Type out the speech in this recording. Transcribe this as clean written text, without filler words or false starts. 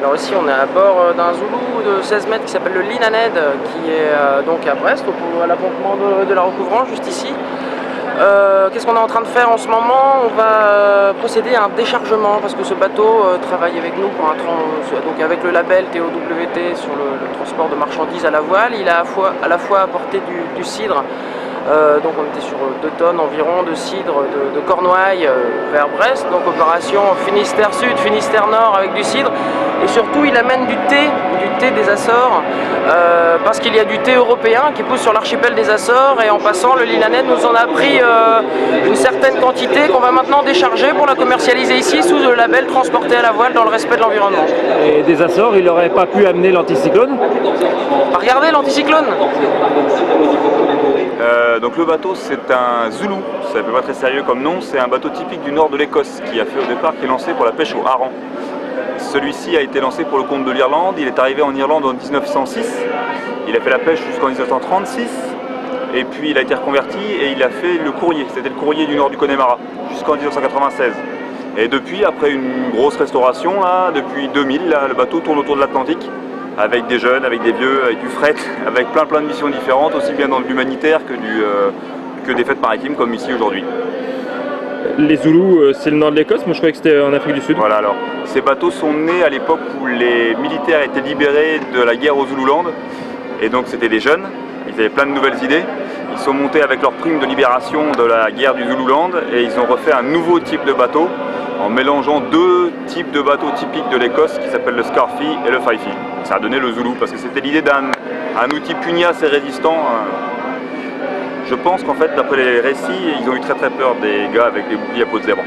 Alors ici on est à bord d'un Zoulou de 16 mètres qui s'appelle le Linaned, qui est donc à Brest, à l'appontement de la recouvrance, juste ici. Qu'est-ce qu'on est en train de faire en ce moment? On va procéder à un déchargement parce que ce bateau travaille avec nous pour donc avec le label TOWT sur le transport de marchandises à la voile. Il a à la fois apporté du cidre. Donc on était sur 2 tonnes environ de cidre de Cornouailles vers Brest, donc opération Finistère Sud, Finistère Nord avec du cidre, et surtout il amène du thé des Açores, parce qu'il y a du thé européen qui pousse sur l'archipel des Açores, et en passant le Linaned nous en a pris une certaine quantité qu'on va maintenant décharger pour la commercialiser ici sous le label transporté à la voile dans le respect de l'environnement. Et des Açores, il n'aurait pas pu amener l'anticyclone? Regardez l'anticyclone. Donc le bateau, c'est un Zoulou, ça ne fait pas très sérieux comme nom, c'est un bateau typique du nord de l'Écosse qui a fait au départ, qui est lancé pour la pêche au hareng. Celui-ci a été lancé pour le compte de l'Irlande, il est arrivé en Irlande en 1906, il a fait la pêche jusqu'en 1936, et puis il a été reconverti et il a fait le courrier, c'était le courrier du nord du Connemara, jusqu'en 1996. Et depuis, après une grosse restauration, là, depuis 2000, là, le bateau tourne autour de l'Atlantique, avec des jeunes, avec des vieux, avec du fret, avec plein de missions différentes, aussi bien dans l'humanitaire que des fêtes maritimes comme ici aujourd'hui. Les Zoulous, c'est le nord de l'Écosse, moi je croyais que c'était en Afrique du Sud. Voilà, alors, ces bateaux sont nés à l'époque où les militaires étaient libérés de la guerre au Zululand, et donc c'était des jeunes, ils avaient plein de nouvelles idées. Ils sont montés avec leur prime de libération de la guerre du Zululand et ils ont refait un nouveau type de bateau en mélangeant 2 types de bateaux typiques de l'Écosse qui s'appellent le Scarfie et le Fife. Ça a donné le Zoulou parce que c'était l'idée d'un outil pugnace et résistant. Je pense qu'en fait, d'après les récits, ils ont eu très peur des gars avec les boucliers à peau de zèbre.